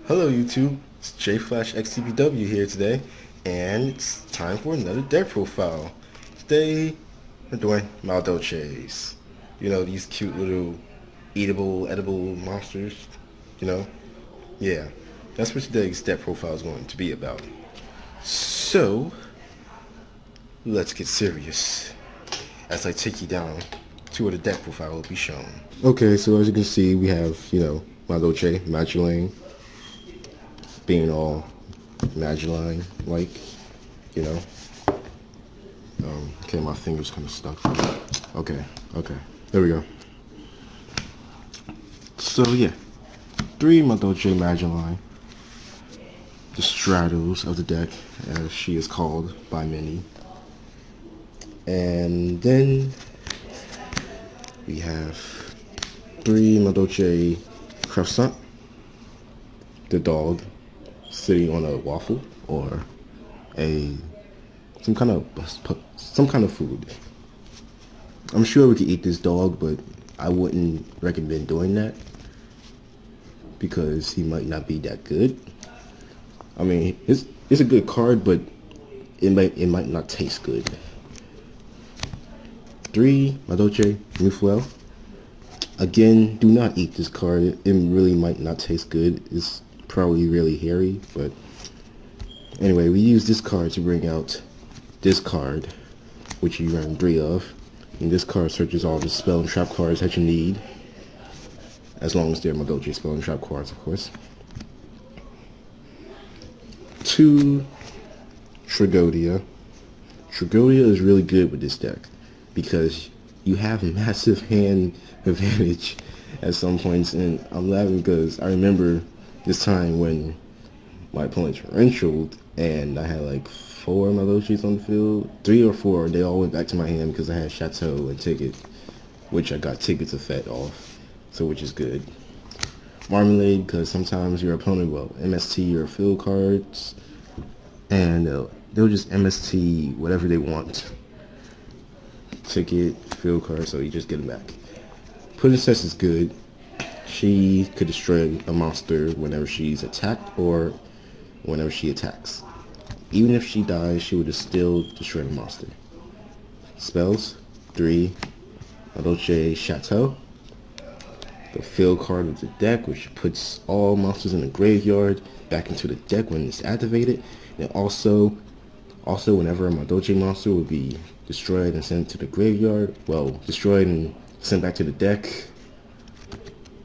Hello YouTube, it's JFlashXTPW here today, and it's time for another deck profile. Today, we're doing Madolches. You know, these cute little edible monsters, you know? Yeah, that's what today's deck profile is going to be about. So, let's get serious as I take you down to where the deck profile will be shown. Okay, so as you can see, we have, Madolche, Madulane, being all Magellan like, you know. Okay, my finger's kind of stuck. Okay, there we go. So yeah, 3 Madolche Magellan, the straddles of the deck, as she is called by many. And then we have 3 Madolche Croissant, the dog, sitting on a waffle or a some kind of food. I'm sure we could eat this dog, but I wouldn't recommend doing that because he might not be that good. I mean, it's a good card, but it might not taste good. 3 Madolche Muflel. Again, do not eat this card. It really might not taste good. It's probably really hairy, but anyway, we use this card to bring out this card, which you run 3 of. And this card searches all the spell and trap cards that you need, as long as they're Madolche spell and trap cards, of course. 2 Tragodia. Tragodia is really good with this deck because you have massive hand advantage at some points, and I'm laughing because I remember this time when my opponents torrentialed and I had like 4 Madolches on the field, 3 or 4. They all went back to my hand because I had Chateau and Ticket, which I got Ticket's effect off, so which is good. Marmalade, because sometimes your opponent will MST your field cards, and they'll just MST whatever they want. Ticket, field card, so you just get them back. Princess is good. She could destroy a monster whenever she's attacked or whenever she attacks. Even if she dies, she would still destroy the monster. Spells, 3 Madolche Chateau, the field card of the deck, which puts all monsters in the graveyard back into the deck when it's activated. And also whenever a Madolche monster will be destroyed and sent to the graveyard, well, destroyed and sent back to the deck,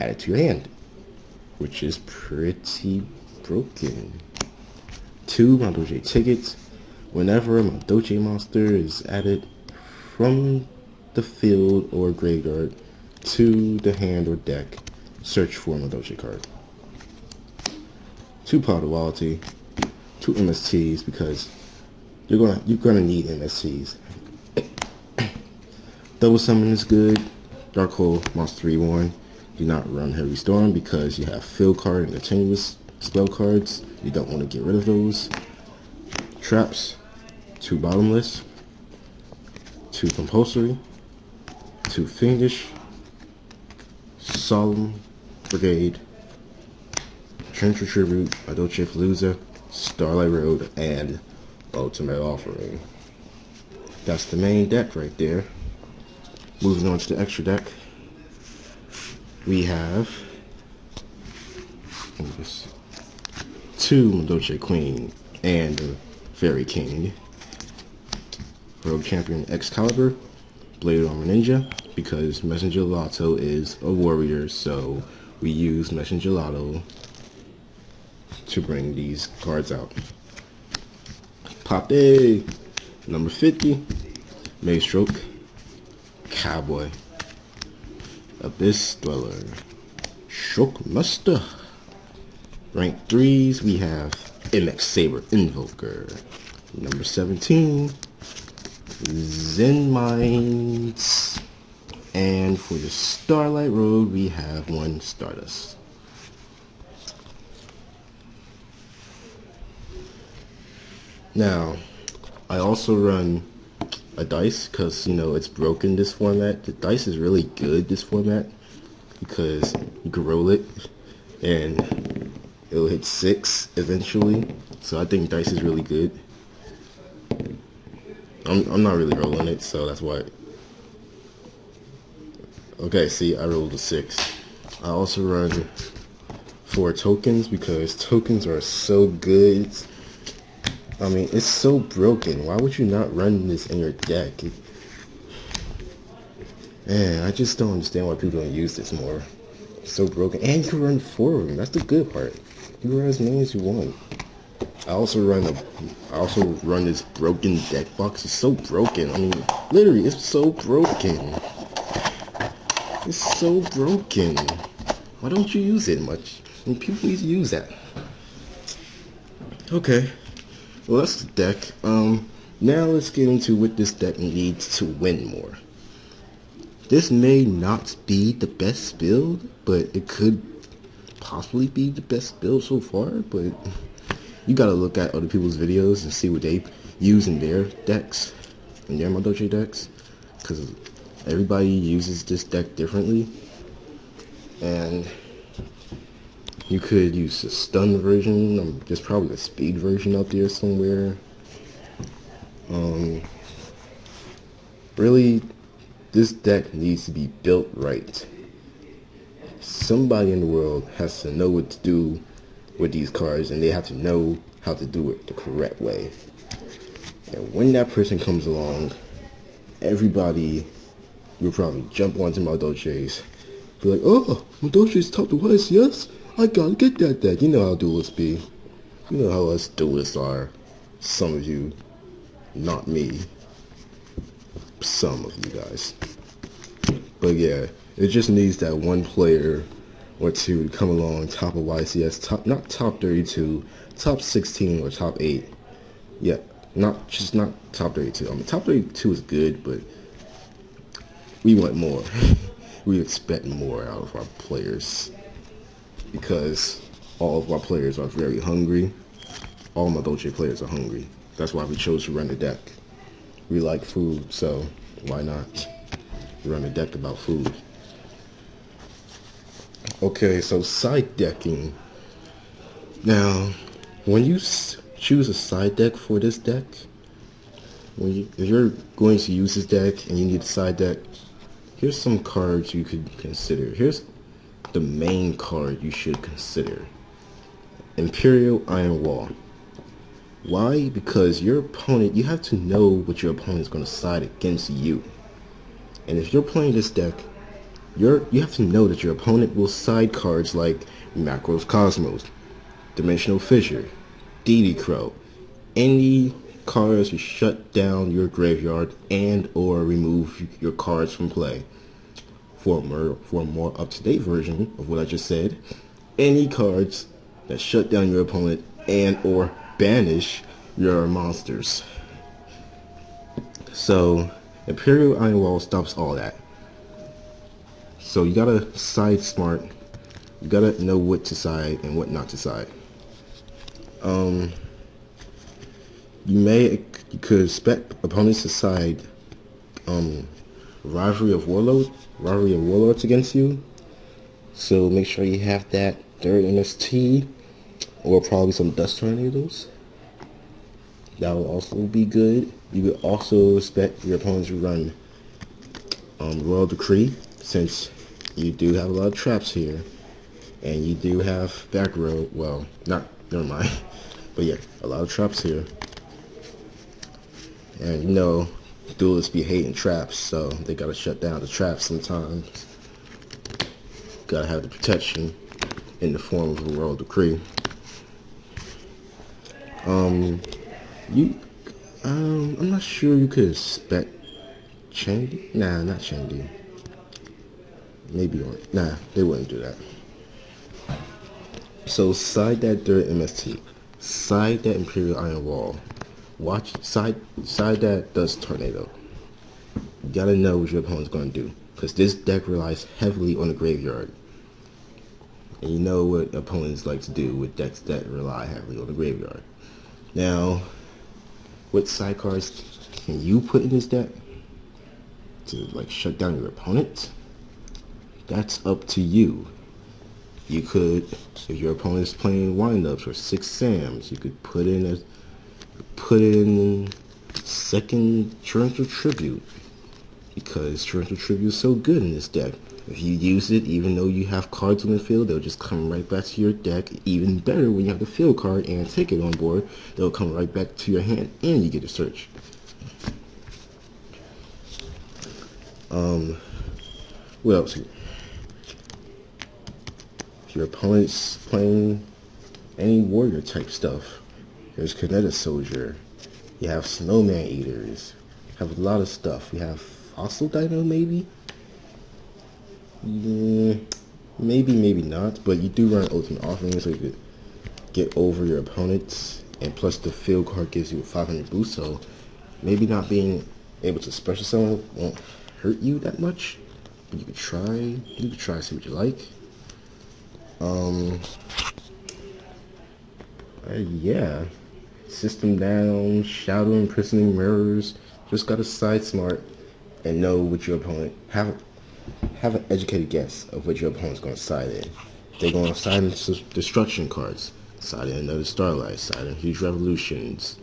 add it to your hand, which is pretty broken. 2 Madolche Tickets. Whenever a Madolche monster is added from the field or graveyard to the hand or deck, search for a Madolche card. 2 Potawality, 2 MSTs, because you're gonna need MSTs. Double Summon is good. Dark Hole, Monster 3-1. Do not run Heavy Storm because you have field card and continuous spell cards. You don't want to get rid of those. Traps, 2 Bottomless, 2 Compulsory, 2 Fiendish, Solemn Brigade, Trencher Tribute, Madolche Palooza, Starlight Road, and Ultimate Offering. That's the main deck right there. Moving on to the extra deck, we have 2 Madolche Queen and the Fairy King, Rogue Champion Excalibur, Blade Armor Ninja, because Messenger Lotto is a warrior, so we use Messenger Lotto to bring these cards out. Pop A, number 50, Maystroke, Cowboy, Abyss Dweller, Shockmaster. Rank 3s, we have MX Saber Invoker. Number 17, Zen Minds. And for the Starlight Road, we have 1 Stardust. Now, I also run a dice because, it's broken this format. The dice is really good this format because you can roll it and it'll hit 6 eventually. So I think dice is really good. I'm not really rolling it, so that's why. Okay, see, I rolled a 6. I also run 4 tokens because tokens are so good. I mean, it's so broken. Why would you not run this in your deck? Man, I just don't understand why people don't use this more. It's so broken. And you can run 4 of them. That's the good part. You can run as many as you want. I also run this broken deck box. It's so broken. I mean, literally, it's so broken. It's so broken. Why don't you use it much? I mean, people need to use that. Okay. Well, that's the deck. Now let's get into what this deck needs to win more. This may not be the best build, but it could possibly be the best build so far, but you gotta look at other people's videos and see what they use in their decks, in their Madolche decks, because everybody uses this deck differently, and you could use a stun version. There's probably a speed version out there somewhere. Really, this deck needs to be built right. Somebody in the world has to know what to do with these cards, and they have to know how to do it the correct way. And when that person comes along, everybody will probably jump onto Madolche's, be like, "Oh, Madolche's top to West, yes? I gotta get that deck." You know how duelists be. You know how us duelists are. Some of you, not me. Some of you guys. But yeah, it just needs that one player or two to come along top of YCS, not top 32, top 16 or top 8. Yeah, not top 32. I mean, top 32 is good, but we want more. We expect more out of our players because all of our players are very hungry. All Madolche players are hungry. That's why we chose to run the deck. We like food, so why not run a deck about food? Okay, so side decking. Now, when you choose a side deck for this deck, if you're going to use this deck and you need a side deck, here's some cards you could consider. Here's the main card you should consider. Imperial Iron Wall. Why? Because your opponent, you have to know what your opponent is going to side against you. And if you're playing this deck, you have to know that your opponent will side cards like Macros Cosmos, Dimensional Fissure, DD Crow, any cards to shut down your graveyard and or remove your cards from play. For a more up-to-date version of what I just said, any cards that shut down your opponent and or banish your monsters. So Imperial Iron Wall stops all that. So you gotta side smart. You gotta know what to side and what not to side. You could expect opponents to side Rivalry of Warlords against you. So make sure you have that third MST or probably some Dust Tornadoes. That will also be good. You would also expect your opponents to run Royal Decree, since you do have a lot of traps here, and you do have back row. Well, never mind. But yeah, a lot of traps here, and you know, duelists be hating traps, so they gotta shut down the traps sometimes. Gotta have the protection in the form of a Royal Decree. I'm not sure you could expect Chandy. Nah, not Chandy. Maybe on. Nah, they wouldn't do that. So side that third MST. Side that Imperial Iron Wall. Watch side that Dust Tornado. You gotta know what your opponent's gonna do, because this deck relies heavily on the graveyard. And you know what opponents like to do with decks that rely heavily on the graveyard. Now, what side cards can you put in this deck to like shut down your opponent? That's up to you. You could, if your opponent's playing windups or 6 Sams, you could put in second Torrential Tribute, because Torrential Tribute is so good in this deck. If you use it, even though you have cards on the field, they'll just come right back to your deck. Even better, when you have the field card and take it on board, they'll come right back to your hand and you get a search. What else here? If your opponent's playing any warrior type stuff, there's Kinetic Soldier. You have Snowman Eaters. You have a lot of stuff. You have Fossil Dino, maybe? Yeah, maybe not. But you do run Ultimate Offering, so you could get over your opponents. And plus the field card gives you a 500 boost, so maybe not being able to special summon won't hurt you that much. But you could try. You could try, see what you like. Yeah. System down, Shadow Imprisoning Mirrors. Just gotta side smart and know what your opponent have an educated guess of what your opponent's gonna side in. They're gonna side in destruction cards, side in another Starlight, side in Huge Revolutions,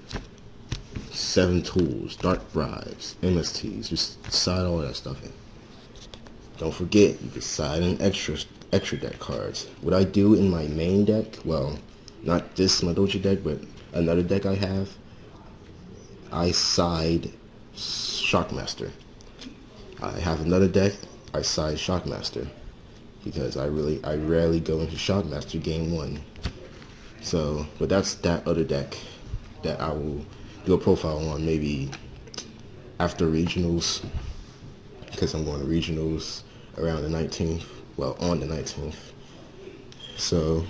7 Tools, Dark Bribes, MSTs. Just side all that stuff in. Don't forget, you can side in extra deck cards. What I do in my main deck, well, not this Madolche deck, but another deck I have, I side Shockmaster. I have another deck, I side Shockmaster, because I rarely go into Shockmaster game 1. So, but that's that other deck that I will do a profile on maybe after regionals, because I'm going to regionals around the 19th, well, on the 19th. So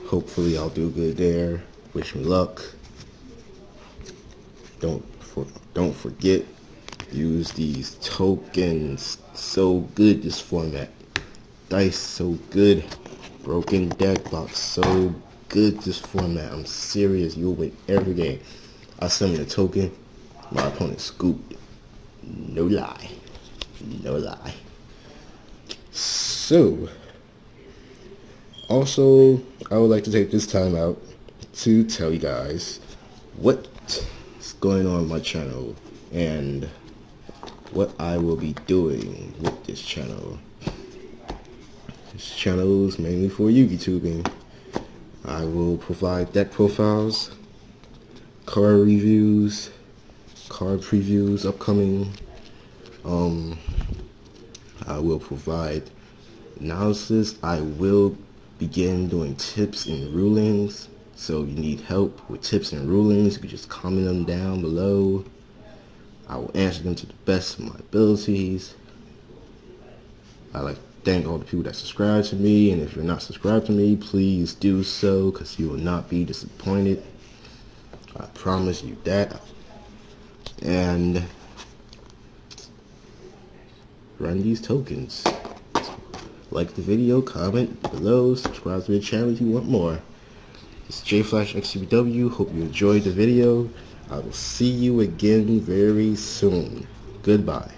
hopefully I'll do good there. Wish me luck. Don't forget, use these tokens. So good this format. Dice so good. Broken deck box so good this format. I'm serious. You'll win every game. I summon a token. My opponent scooped. No lie. No lie. So, also, I would like to take this time out to tell you guys what's going on my channel and what I will be doing with this channel. This channel is mainly for YouTubing. I will provide deck profiles, card reviews, card previews upcoming. I will provide analysis. I will begin doing tips and rulings. So if you need help with tips and rulings, you can just comment them down below. I will answer them to the best of my abilities. I like to thank all the people that subscribe to me, and if you're not subscribed to me, please do so, because you will not be disappointed. I promise you that. And run these tokens. Like the video, comment below, subscribe to the channel if you want more. It's JFlashXCBW. Hope you enjoyed the video. I will see you again very soon. Goodbye.